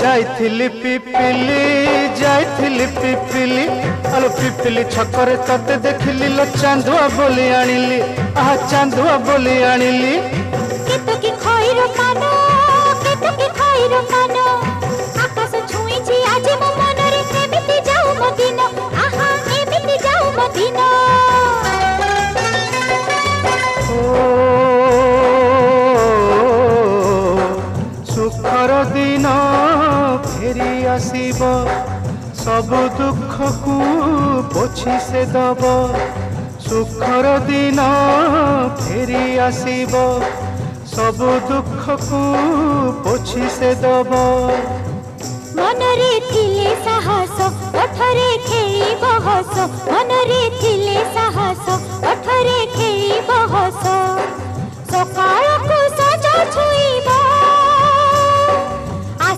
जाइथिली पिपिली जाइथिली पिपिली आलो पिपिली छकरे तते देखिली लो चांदुआ बोली आनिली आहा चांदुआ बोली आनिली केतकी खइर कानो केतकी खइर कानो आकाश छुईची आज मो मनरे एमिति जाऊ मो दिन आहा एमिति जाऊ मो दिन सुखर दिन फेरी आसीब सब दुख को पोछि से दब सुखर दिन फेरी आसीब सब दुख को पोछि से दब मनरे थिले साहस ओठरे खेली बहस मनरे थिले साहस ओठरे खेली बहस सकाळ को सजा छुईबा